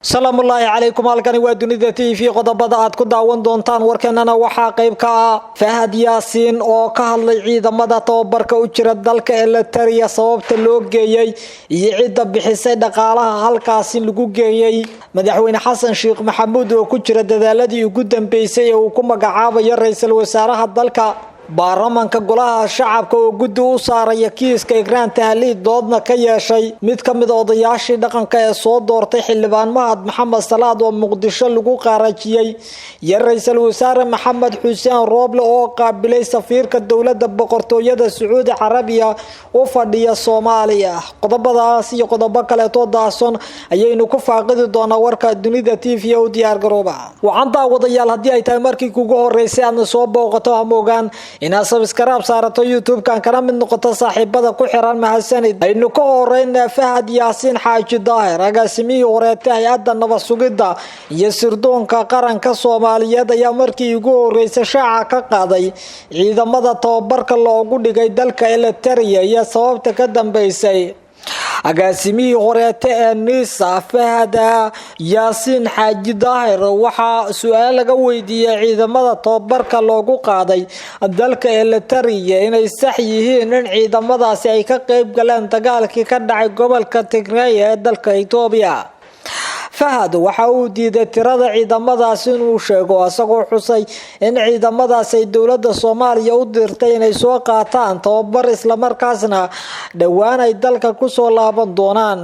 salaamu Allaahi calaykum halkani waa dunida TV qodobada aad ku daawan doontaan warkeenana waxa qayb ka ah Fahad Yaasiin oo ka hadlay ciidamada tababarka u jira dalka Eritrea sababta loo geeyay iyo cidda bixisay dhaqaalaha halkaas lagu geeyay madaxweyne Xasan Sheekh Maxamuud oo ku jira dadaaladii ugu dambeysay oo ku magacaabay ra'iisul wasaaraha dalka baarlamaanka golaha shacabka oo guddi u saaray kiiska Ikraan Tahliil doodna ka yeeshay mid ka mid ah odayaashii dhaqanka ee soo doortay xildhibaan Mahad Maxamed Salaad oo Muqdisho lagu qaarajiyay iyo ra'iisul wasaare Maxamed Xuseen Rooble oo qaabilay safiirka dawladda boqortooyada Sacuudi Carabiya oo fadhiya Soomaaliya qodobadaas iyo qodobo kale oo daahson ayaynu ku faaqidi doonaa warka dunida TV oo diyaar garooba waxaan daawadayaal hadii ay tahay markii kugu horeysay aad soo booqato amoogan ina subscribe saarato YouTube-kan kana mid noqoto saaxiibada ku xiran mahadsanid aynu ka horeynaa Fahad Yaasiin Xaaji Daahir agaasimihi horeetay hay'adda nabad sugidda iyo sirdoonka qaranka Soomaaliyeed ayaa markii ugu horeysay shaaca ka qaaday ciidamada tababarka loogu dhigay dalka Eritrea iyo sababta ka dambeysay agaasimihi horeetay ee NISA Fahad Yaasiin Xaaji Daahir waxa su'aal laga weydiiyay ciidamada tababarka loogu qaaday dalka Eritrea inay sax yihiin in ciidamadaasi ay ka qayb galeen dagaalkii ka dhacay gobolka Tigray ee dalka Itoobiya Fahad waxa uu diiday tirada ciidamadaas inuu sheego asagoo xusay in ciidamadaas ay dawladda Soomaaliya u dirtay inay soo qaataan tababar isla markaasna dhawaan ay dalka ku soo laaban doonaan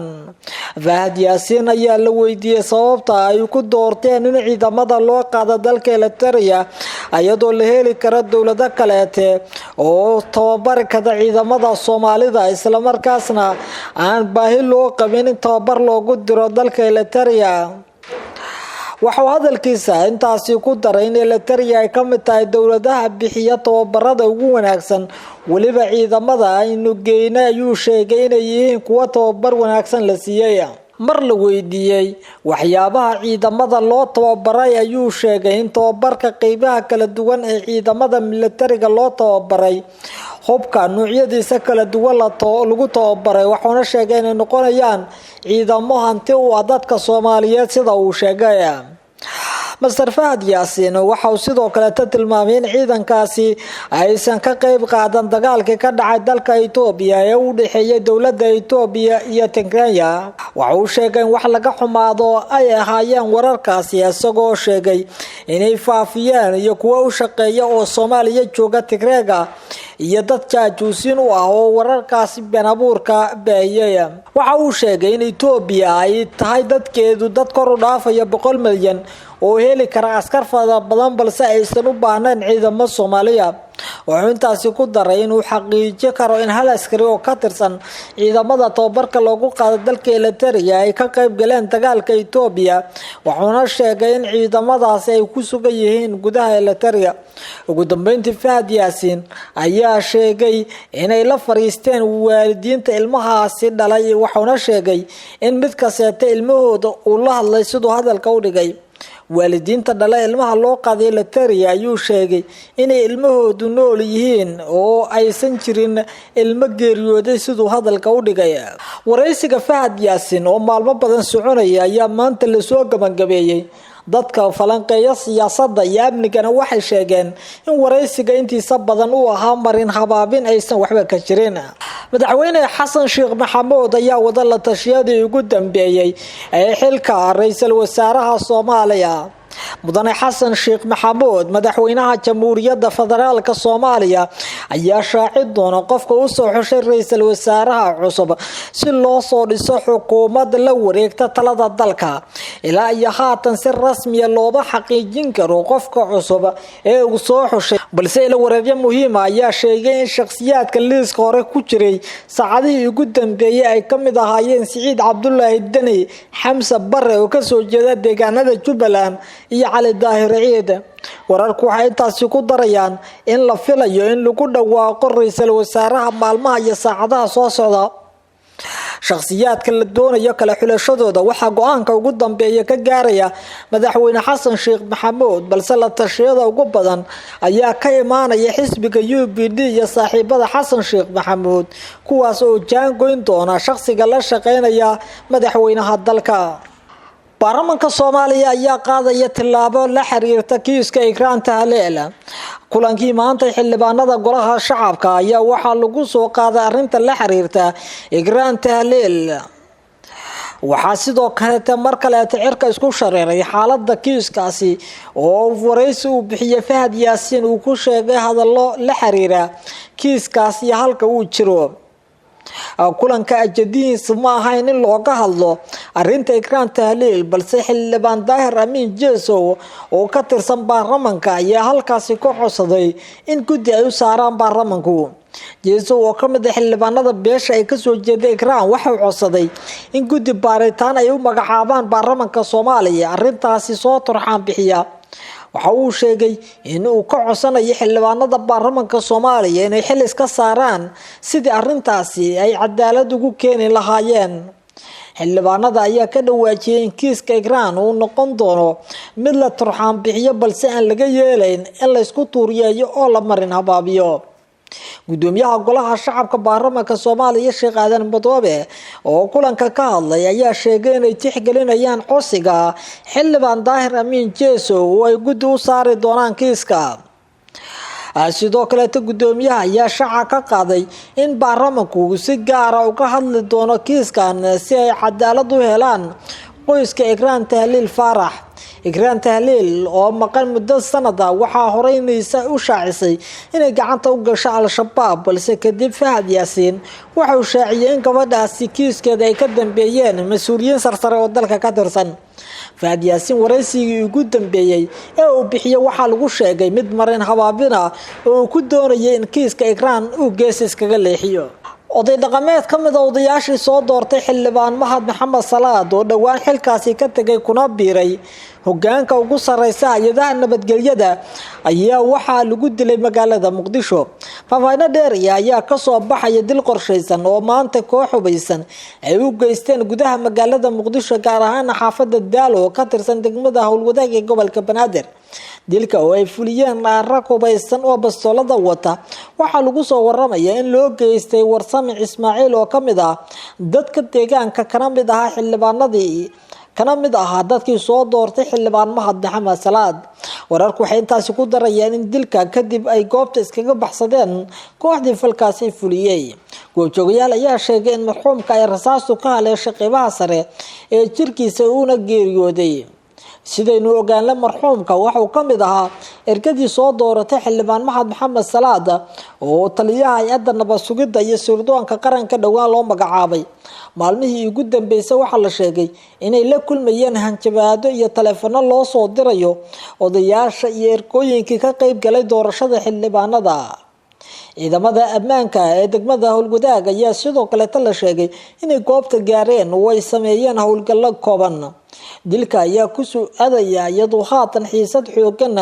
Fahad Yaasiin ayaa la weydiiyay sababta ay ku doorteen in ciidamada loo qaado dalka Eritrea ayadoo la heli karo dawlado kale oo tababar ka ciidamada Soomaalida isla markaasna aan baahi loo qabin in tababar loogu diro dalka Eritrea waxa hadalkiisa intaasi ku daray in Eritrea ay ka mid tahay dawladaha bixiya tababarada ugu wanaagsan waliba ciidamada aynu geynay ayuu sheegay inay yihiin kuwa tababar wanaagsan la siiyay mar la weydiiyay waxyaabaha ciidamada loo tababaray ayuu sheegay in tababarka qaybaha kala duwan ee ciidamada militariga loo tababaray hubka noocyadiisa kala duwan lagu tababaray waxaana sheegay inay noqonayaan ciidamo hanti u ah dadka Soomaaliyeed sida uu sheegay Mr. Fahad Yaasiin waxa uu sidoo kale tilmaamay in ciidankaasi aysan ka qayb qaadan dagaalkii ka dhacay dalka Itoobiya ee u dhaxeeyay dawladda Itoobiya iyo Tigray waxa uu sheegay in wax laga xumaado ay ahaayeen wararkaasi isagoo sheegay inay faafiyeen iyo kuwa u shaqeeya oo Soomaaliya jooga Tigray iyo dad jaajuusin u ah oo wararkaasi been abuurka baahiyay waxa uu sheegay in Itoobiya ay tahay dadkeedu dad kor u dhaafaya 100 milyan oo heli kara askar fada badan balse aysan u baahnayn ciidamada Soomaaliya wuxuu intaasi ku daray inuu xaqiijin karo in hal askari oo ka tirsan ciidamada tababarka loogu qaaday dalka Eritrea ay ka qayb galeen dagaalka Itoobiya wuxuuna sheegay in ciidamadaasi ay ku sugan yihiin gudaha Eritrea ugu dambeyntii Fahad Yaasiin ayaa sheegay inay la fariisteen waalidiinta ilmahaasi dhalay wuxuuna sheegay in mid kasta ilmahooda uu la hadlay sidoo hadalka u dhigay waalidiinta dhalay ilmaha loo qaaday Eritrea ayuu sheegay inay ilmahoodu nool yihiin oo aysan jirin ilmo geeriyooday sidoo hadalka u dhigay wareysiga Fahad Yaasiin oo maalmo badan soconaya ayaa maanta la soo gabagabeeyay dadka falanqeeya siyaasadda iyo amnigana waxay sheegeen in wareysiga intiisa badan uu ahaa marin habaabin aysan waxba ka jirin madaxweyne Xasan Sheekh Maxamuud ayaa wada la tashiyadii ugu dambeeyay ee xilka ra'iisul wasaaraha Soomaaliya mudane Xasan Sheekh Maxamuud madaxweynaha Jamhuuriyadda Federaalka Soomaaliya ayaa shaacid doona qofka u soo xushay ra'iisul wasaaraha cusub si loo soo dhiso xukuumad la wareegta talada dalka ilaa iyo haatan si rasmi ah loo xaqiijin karo qofka cusub ee uu soo xushay balse ila wareegyo muhiim ah ayaa sheegay in shakhsiyaadka liiska hore ku jiray saacadihii ugu dambeeyay ay ka mid ahaayeen Siciid Cabdullaahi Dani Xamse Barre oo ka soo jeeda deegaanada Jubbaland iyo Cali Daahir Ciid wararku waxay intaasi ku darayaan in la filayo in lagu dhawaaqo ra'iisul wasaaraha maalmaha iyo saacadaha soo socda shakhsiyaadka la doonayo kala xulashadooda waxa go'aanka ugu dambeeya ka gaaraya madaxweyne Xasan Sheekh Maxamuud balse la tashiyada ugu badan ayaa ka imaanaya xisbiga UPD iyo saaxiibada Xasan Sheekh Maxamuud kuwaas oo jaan goyn doona shakhsiga la shaqeynaya madaxweynaha dalka baarlamaanka Soomaaliya ayaa qaadaya tilaabo la xiriirta kiiska Ikraan Tahliil kulankii maanta xildhibaanada golaha shacabka ayaa waxa lagu soo qaaday arinta la xiriirta Ikraan Tahliil waxaa sidoo kale mar kale cirka isku shareeray xaaladda kiiskaasi oo waraysi uu bixiyay Fahad Yaasiin uu ku sheegay hadallo la xiriira kiiskaasi halka uu jiro kulanka ajadihiisa ma ahayn in looga hadlo arinta Ikraan Tahliil balse xildhibaan Daahir Amiin Jeesow oo ka tirsan baarlamaanka ayaa halkaasi ku codsaday in guddi ay u saaraan baarlamaanku Jeesow oo kamid ah xildhibaanada beesha ay ka soo jeeday Ikraan waxa uu codsaday in guddi baaritaan ay u magacaabaan baarlamaanka Soomaaliya arintaasi soo turxaan bixiya waxa uu sheegay in uu ka codsanayo xildhibaanada baarlamaanka Soomaaliya inay xil iska saaraan sidii arintaasi ay cadaalad ugu keeni lahaayeen xildhibaanada ayaa ka dhawaajiyay in kiiska Ikraan uu noqon doono mid la turxaan bixiyo balse aan laga yeelayn in la isku tuuriyeeyo oo la marin habaabiyo gudoomiyaha golaha shacabka baarlamaanka Soomaaliya Sheekh Aadan Madoobe oo kulanka ka hadlay ayaa sheegay inay tixgelinayaan codsiga xildhibaan Daahir Amiin Jeesow oo ay guddi u saari doonaan kiiska sidoo kale gudoomiyaha ayaa shaaca ka qaaday in baarlamaanku si gaar ah uga hadli doono kiiskan si ay cadaalad u helaan qoyska Ikraan Tahliil Faarax Ikraan Tahliil oo maqan muddo sanad ah waxa horeynaysa u shaacisay inay gacanta u gasho al-shabaab balse kadib Fahad Yaasiin waxa uu shaaciyay in gabadhaasi kiiskeeda ay ka dambeeyeen mas'uuliyiin sarsare oo dalka ka tirsan Fahad Yaasiin waraysigii ugu dambeeyay ee uu bixiyay waxa lagu sheegay mid marin habaabina oo ku doonayay in kiiska Ikraan uu gees iskaga leexiyo oday dhaqameed kamid ah odayaashii soo doortay xildhibaan Mahad Maxamed Salaad oo dhawaan xilkaasi ka tagay kuna biiray hogaanka ugu sareysa hay'adaha nabadgelyada ayaa waxa lagu dilay magaalada Muqdisho faafayna dheer ayaa ka soo baxay dil qorsheysan oo maanta koox hubaysan ay u geysteen gudaha magaalada Muqdisho gaar ahaan xaafadda Daalo oo ka tirsan degmada Howlwadaag ee gobolka Banaadir dilka oo ay fuliyeen rag hubaysan oo bastoolada wata waxa lagu soo waramayaa in loo geystay Warsame Ismaaciil oo kamid ah dadka deegaanka kana mid ah xildhibaanadii kana mid ah dadkii soo doortay xildhibaan Mahad Maxamed Salaad wararku waxay intaasi ku darayeen in dilka kadib ay goobta iskaga baxsadeen kooxdii falkaasi fuliyay goobjoogayaal ayaa sheegay in marxuumka ay rasaastu ka haleeshay qeybaha sare ee jirkiisa uuna geeriyooday sidaynu ogaanay marxuumka waxa uu kamid ahaa ergadii soo dooratay xildhibaan Mahad Maxamed Salaad oo taliyaha hay'adda nabad sugidda iyo sirdoonka qaranka dhawaan loo magacaabay maalmihii ugu dambeysay waxa la sheegay inay la kulmayeen hanjabaado iyo taleefano loo soo dirayo odayaasha iyo erkooyinkii ka qayb galay doorashada xildhibaanada ciidamada ammaanka ee degmada Howlwadaag ayaa sidoo kale la sheegay inay goobta gaareen oo ay sameeyeen howlgallo kooban dilka ayaa ku soo aadaya iyadoo haatan xiisad xooggan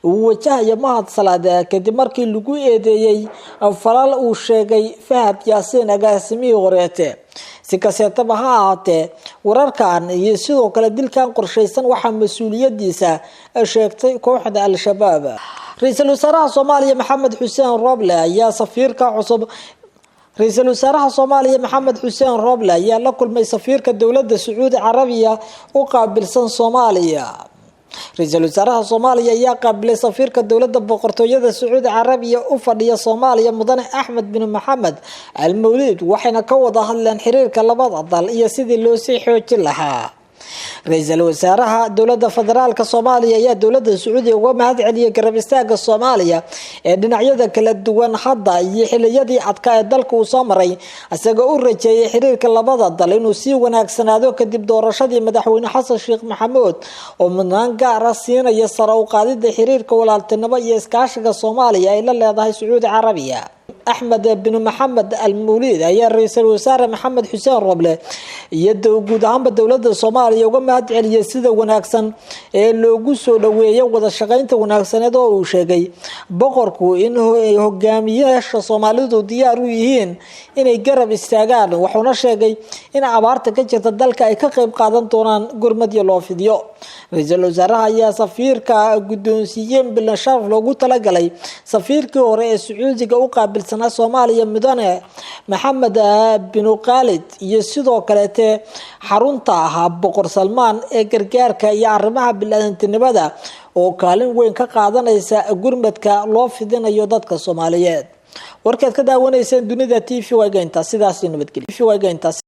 uu wajahaya Mahad Salaad kadib markii lagu eedeeyay falal uu sheegay Fahad Yaasiin agaasimihii horeete si kastaba ha ahaatee wararkan iyo sidoo kale dilkan qorsheysan waxa mas'uuliyadiisa sheegtay kooxda al-shabaab ra'iisul wasaaraha Soomaaliya Maxamed Xuseen Roble ayaa safiirka cusub ra'iisul wasaaraha Soomaaliya Maxamed Xuseen Roble ayaa la kulmay safiirka dawladda Sacuudi Carabiya oo qaabilsan Soomaaliya ra'iisul wasaaraha Soomaaliya ayaa qaabilay safiirka dawladda boqortooyada Sacuudi Carabiya u fadhiya Soomaaliya Mudane Axmed bin Maxamed Al-Mawlid waxayna ka wada hadleen xiriirka labada dal iyo sidii loo sii xoojin lahaa ra'iisul wasaaraha dawladda federaalka Soomaaliya ayaa dawladda Sacuudi uga mahad celiyay garab istaaga Soomaaliya ee dhinacyada kala duwan hadda iyo xiliyadii adka ee dalka uu soo maray asagoo u rajeeyay xiriirka labada dal inuu si wanaagsanaado kadib doorashadii madaxweyne Xasan Sheekh Maxamuud oo mudnaan gaar ah siinaya sare u qaadida xiriirka walaaltinimo iyo iskaashiga Soomaaliya ay la leedahay Sacuudi Carabiya Axmed bin Maxamed Al-Mawlid ayaa ra'iisul wasaare Maxamed Xuseen Roble iyo guud ahaan dawladda Soomaaliya uga mahad celiyay sida wanaagsan ee loogu soo dhaweeyay wada shaqaynta wanaagsaneed oo uu sheegay boqorku in hogaamiyaasha Soomaalidu diyaar u yihiin inay garab istaagaan wuxuuna sheegay in abaarta ka jirta dalka ay ka qayb qaadan doonaan gurmadyo loo fidiyo ra'iisul wasaaraha ayaa safiirka guddoonsiiyay bilan sharaf loogu talagalay safiirkii hore ee Sacuudiga u qaab qaabilsanaa Soomaaliya mudane Maxamed bin Khalid iyo sidoo kaleete xarunta Boqor Salmaan ee gargaarka iyo arrimaha bini'aadantinimada oo kaalin weyn ka qaadanaysa gurmadka loo fidinayo dadka Soomaaliyeed warkaad ka daawanaysan dunida TV waa geynta sidaas nabadgelyo